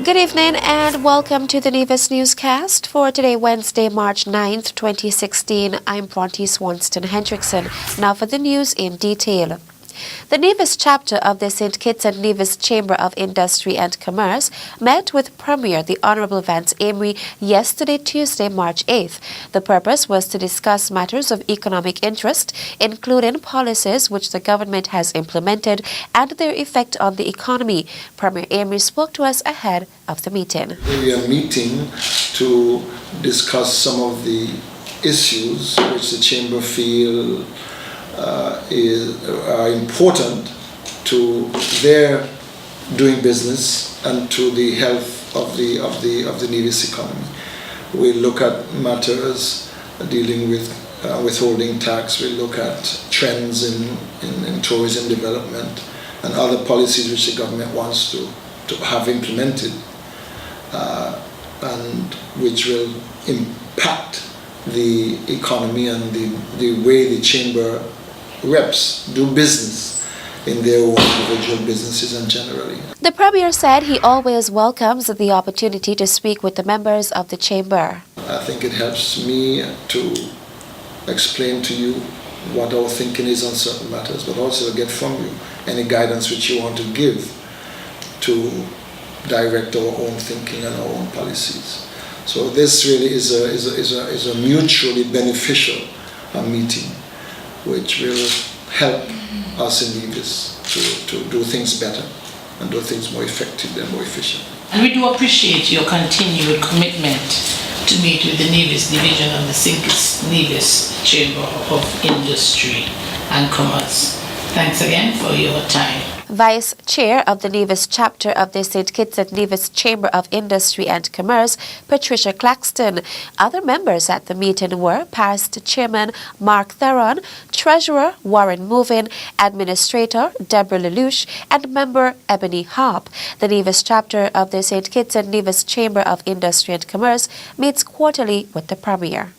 Good evening and welcome to the Nevis Newscast for today, Wednesday, March 9th, 2016. I'm Bronte Swanston Hendrickson. Now for the news in detail. The Nevis chapter of the St. Kitts and Nevis Chamber of Industry and Commerce met with Premier the Honourable Vance Amory yesterday, Tuesday, March 8th. The purpose was to discuss matters of economic interest, including policies which the government has implemented and their effect on the economy. Premier Amory spoke to us ahead of the meeting. We are meeting to discuss some of the issues which the Chamber feel are important to their doing business and to the health of the Nevis economy. We look at matters dealing with withholding tax. We look at trends in tourism development and other policies which the government wants to have implemented and which will impact the economy and the way the Chamber reps do business in their own individual businesses and generally. The Premier said he always welcomes the opportunity to speak with the members of the Chamber. I think it helps me to explain to you what our thinking is on certain matters, but also get from you any guidance which you want to give to direct our own thinking and our own policies. So this really is a mutually beneficial meeting, which will help us in Nevis to do things better and do things more effectively and more efficiently. And we do appreciate your continued commitment to meet with the Nevis Division of the St. Kitts Nevis Chamber of Industry and Commerce. Thanks again for your time. Vice Chair of the Nevis chapter of the St. Kitts and Nevis Chamber of Industry and Commerce, Patricia Claxton. Other members at the meeting were Past Chairman Mark Theron, Treasurer Warren Movin, Administrator Deborah Lelouch, and Member Ebony Harp. The Nevis chapter of the St. Kitts and Nevis Chamber of Industry and Commerce meets quarterly with the Premier.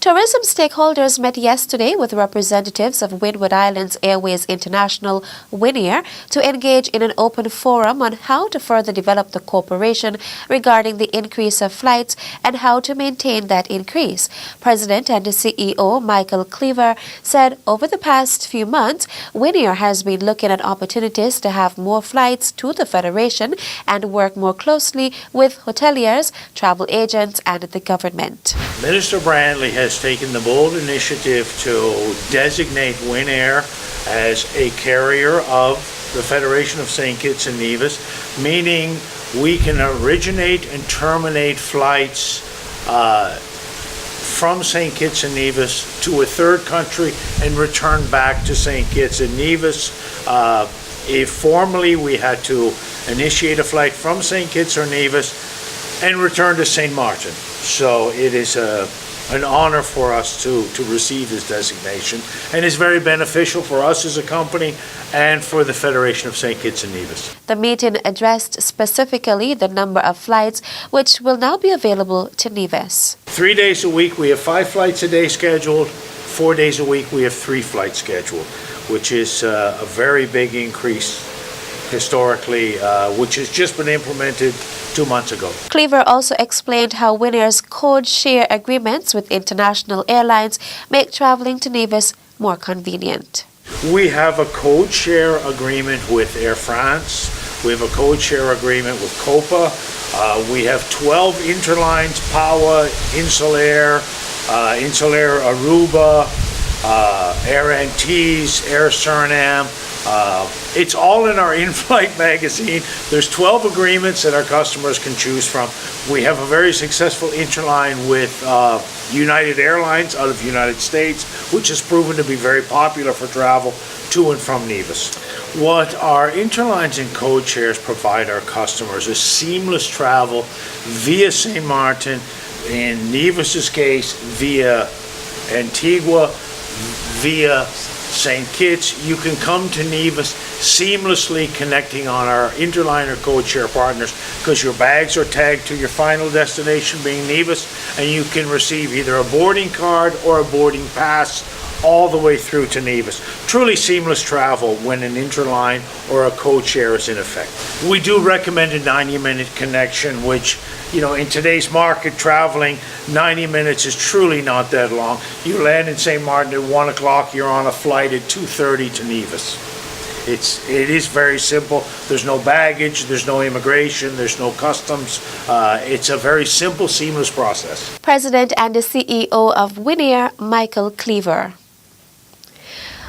Tourism stakeholders met yesterday with representatives of Windward Islands Airways International, WINAIR, to engage in an open forum on how to further develop the corporation regarding the increase of flights and how to maintain that increase. President and CEO Michael Cleaver said over the past few months, WINAIR has been looking at opportunities to have more flights to the Federation and work more closely with hoteliers, travel agents, and the government. Minister Brandley has taken the bold initiative to designate WINAIR as a carrier of the Federation of St. Kitts and Nevis, meaning we can originate and terminate flights from St. Kitts and Nevis to a third country and return back to St. Kitts and Nevis. If formerly we had to initiate a flight from St. Kitts or Nevis and return to St. Martin. So it is an honor for us to receive this designation, and is very beneficial for us as a company and for the Federation of St. Kitts and Nevis. The meeting addressed specifically the number of flights which will now be available to Nevis. 3 days a week we have 5 flights a day scheduled. 4 days a week we have 3 flights scheduled, which is a very big increase historically, which has just been implemented 2 months ago. Cleaver also explained how WINAIR's code share agreements with international airlines make traveling to Nevis more convenient. We have a code share agreement with Air France. We have a code share agreement with Copa. We have 12 interlines: PAWA, Insulair, Insulair Aruba, Air Antilles, Air Suriname. It's all in our in-flight magazine. There's 12 agreements that our customers can choose from. We have a very successful interline with United Airlines out of the United States, which has proven to be very popular for travel to and from Nevis. What our interlines and code shares provide our customers is seamless travel via St. Martin, in Nevis's case via Antigua, via St. Kitts. You can come to Nevis seamlessly connecting on our interliner code share partners, because your bags are tagged to your final destination being Nevis, and you can receive either a boarding card or a boarding pass all the way through to Nevis. Truly seamless travel when an interline or a co-chair is in effect. We do recommend a 90-minute connection, which, in today's market, traveling 90 minutes is truly not that long. You land in St. Martin at 1 o'clock, you're on a flight at 2:30 to Nevis. It is very simple. There's no baggage, there's no immigration, there's no customs. It's a very simple, seamless process. President and the CEO of Winair, Michael Cleaver.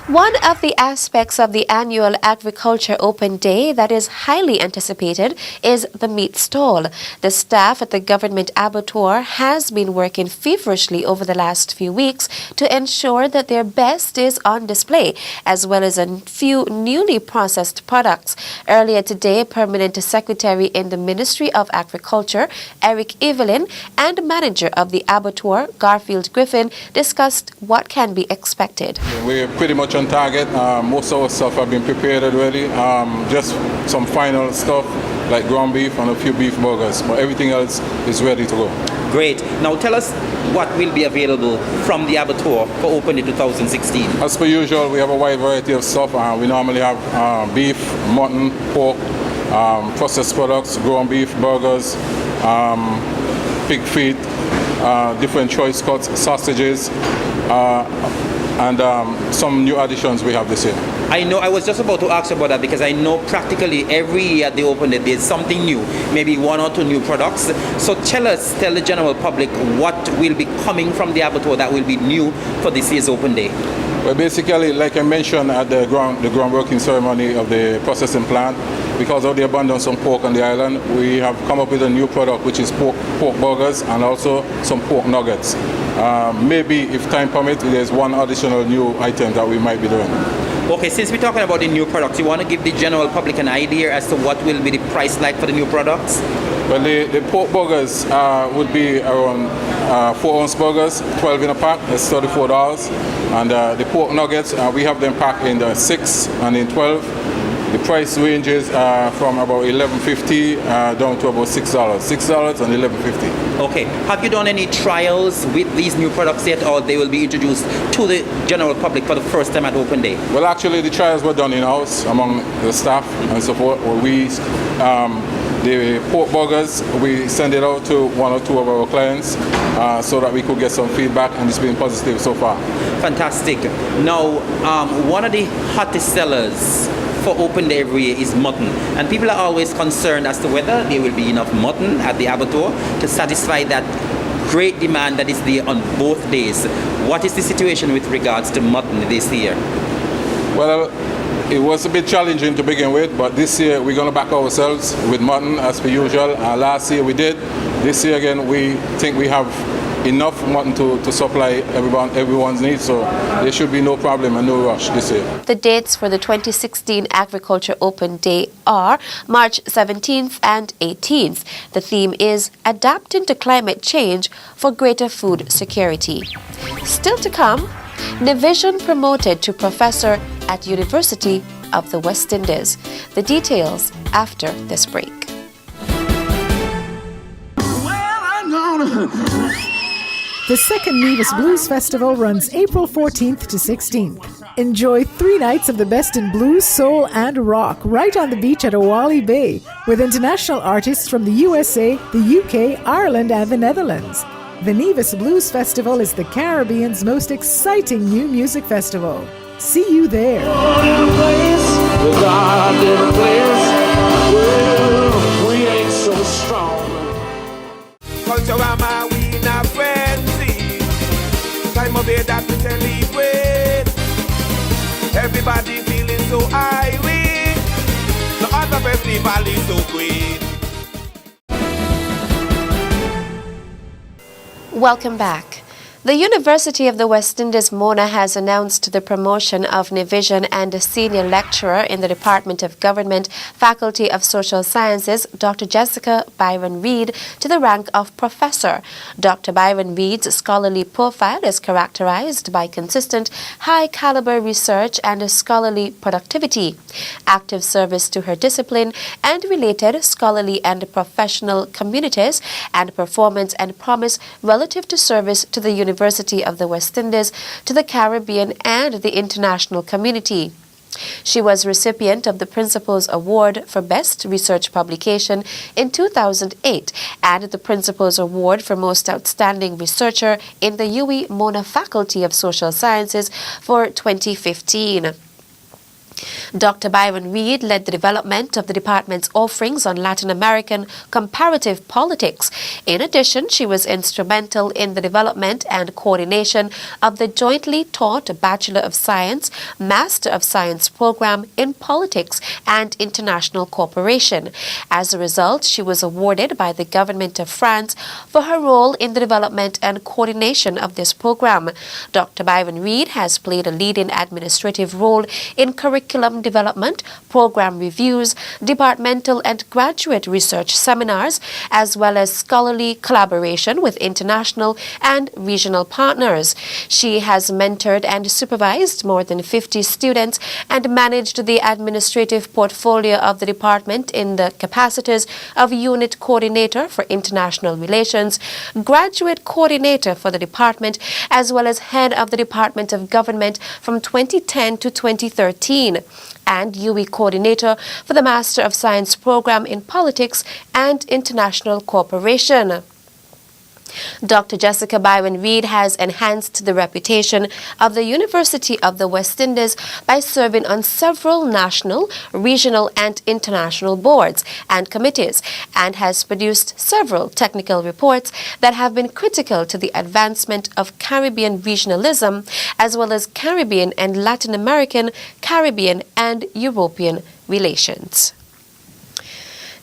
One of the aspects of the annual Agriculture Open Day that is highly anticipated is the meat stall. The staff at the government abattoir has been working feverishly over the last few weeks to ensure that their best is on display, as well as a few newly processed products. Earlier today, Permanent Secretary in the Ministry of Agriculture, Eric Evelyn, and Manager of the abattoir, Garfield Griffin, discussed what can be expected. We're pretty much on target. Most of our stuff have been prepared already. Just some final stuff like ground beef and a few beef burgers, but everything else is ready to go. Great. Now tell us what will be available from the abattoir for Open Day 2016. As per usual, we have a wide variety of stuff. We normally have beef, mutton, pork, processed products, ground beef, burgers, pig feet, different choice cuts, sausages, and some new additions we have this year. I know, I was just about to ask about that because I know practically every year at the Open Day there's something new, maybe 1 or 2 new products. So tell the general public what will be coming from the abattoir that will be new for this year's Open Day. Well, basically, like I mentioned at the groundworking ceremony of the processing plant, because of the abundance of pork on the island, we have come up with a new product which is pork burgers and also some pork nuggets. Maybe if time permits, there's one additional new item that we might be doing. Okay, since we're talking about the new products, you want to give the general public an idea as to what will be the price like for the new products? Well, the pork burgers would be around 4-ounce burgers, 12 in a pack, that's $34. And the pork nuggets, we have them packed in the 6 and in 12. The price ranges from about $11.50 down to about $6 and $11.50. Okay. Have you done any trials with these new products yet, or they will be introduced to the general public for the first time at Open Day? Well, actually, the trials were done in-house among the staff and so forth. The pork burgers, we send it out to 1 or 2 of our clients so that we could get some feedback, and it's been positive so far. Fantastic. Now, one of the hottest sellers for Open Day every year is mutton, and people are always concerned as to whether there will be enough mutton at the abattoir to satisfy that great demand that is there on both days. What is the situation with regards to mutton this year? Well, it was a bit challenging to begin with, but this year we're going to back ourselves with mutton as per usual. Last year we did. This year again we think we have enough mutton to supply everyone's needs, so there should be no problem and no rush this year. The dates for the 2016 Agriculture Open Day are March 17th and 18th. The theme is Adapting to Climate Change for Greater Food Security. Still to come, Division promoted to professor at University of the West Indies. The details after this break. The second Nevis Blues Festival runs April 14th to 16th. Enjoy 3 nights of the best in blues, soul, and rock right on the beach at Owali Bay with international artists from the USA, the UK, Ireland, and the Netherlands. The Nevis Blues Festival is the Caribbean's most exciting new music festival. See you there. Everybody feeling so irate. The other festival is so great. Welcome back. The University of the West Indies, Mona, has announced the promotion of Division and a senior lecturer in the Department of Government, Faculty of Social Sciences, Dr. Jessica Byron Reid, to the rank of professor. Dr. Byron Reid's scholarly profile is characterized by consistent, high-caliber research and scholarly productivity, active service to her discipline and related scholarly and professional communities, and performance and promise relative to service to the university University of the West Indies to the Caribbean and the international community. She was recipient of the Principal's Award for Best Research Publication in 2008 and the Principal's Award for Most Outstanding Researcher in the UWI Mona Faculty of Social Sciences for 2015. Dr. Byron Reed led the development of the department's offerings on Latin American comparative politics. In addition, she was instrumental in the development and coordination of the jointly taught Bachelor of Science, Master of Science program in politics and international cooperation. As a result, she was awarded by the government of France for her role in the development and coordination of this program. Dr. Byron Reed has played a leading administrative role in curriculum development, program reviews, departmental and graduate research seminars, as well as scholarly collaboration with international and regional partners. She has mentored and supervised more than 50 students and managed the administrative portfolio of the department in the capacities of Unit Coordinator for International Relations, Graduate Coordinator for the department, as well as Head of the Department of Government from 2010 to 2013. And UWI Coordinator for the Master of Science program in Politics and International Cooperation. Dr. Jessica Byron Reed has enhanced the reputation of the University of the West Indies by serving on several national, regional, and international boards and committees, and has produced several technical reports that have been critical to the advancement of Caribbean regionalism, as well as Caribbean and Latin American, Caribbean, and European relations.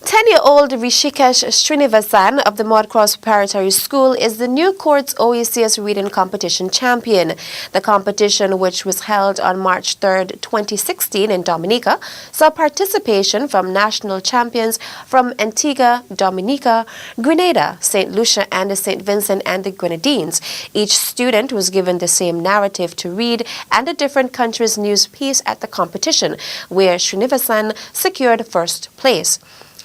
10-year-old Rishikesh Srinivasan of the Modcross Preparatory School is the new Courts OECS Reading Competition champion. The competition, which was held on March 3, 2016 in Dominica, saw participation from national champions from Antigua, Dominica, Grenada, St. Lucia, and St. Vincent and the Grenadines. Each student was given the same narrative to read and a different country's news piece at the competition, where Srinivasan secured first place.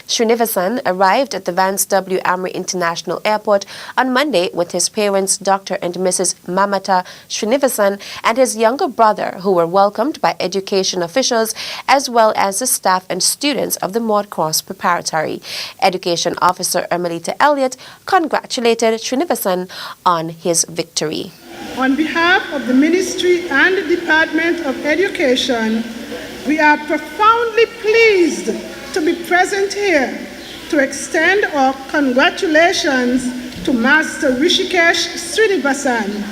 Srinivasan arrived at the Vance W. Amory International Airport on Monday with his parents, Dr. and Mrs. Mamata Srinivasan, and his younger brother, who were welcomed by education officials as well as the staff and students of the Modcross Preparatory. Education Officer Ermelita Elliott congratulated Srinivasan on his victory. On behalf of the Ministry and the Department of Education, we are profoundly pleased to be present here to extend our congratulations to Master Rishikesh Srinivasan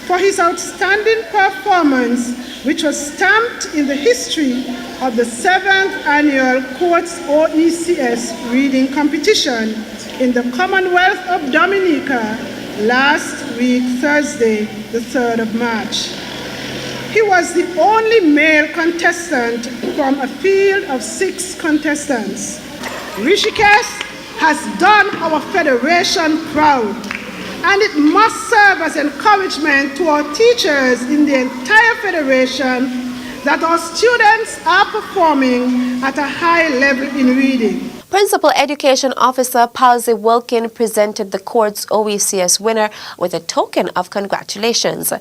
for his outstanding performance, which was stamped in the history of the 7th Annual Courts OECS Reading Competition in the Commonwealth of Dominica last week, Thursday, the 3rd of March. He was the only male contestant from a field of 6 contestants. Rishikesh has done our federation proud, and it must serve as encouragement to our teachers in the entire federation that our students are performing at a high level in reading. Principal Education Officer Palsy Wilkin presented the Courts OECS winner with a token of congratulations.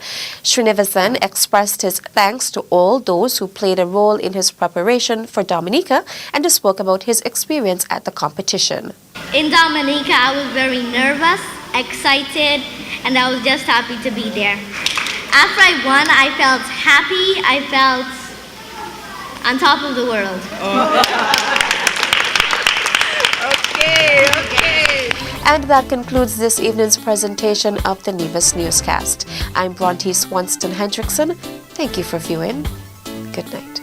Srinivasan expressed his thanks to all those who played a role in his preparation for Dominica and spoke about his experience at the competition. In Dominica, I was very nervous, excited, and I was just happy to be there. After I won, I felt happy, I felt on top of the world. Okay. And that concludes this evening's presentation of the Nevis Newscast. I'm Bronte Swanston Hendrickson. Thank you for viewing. Good night.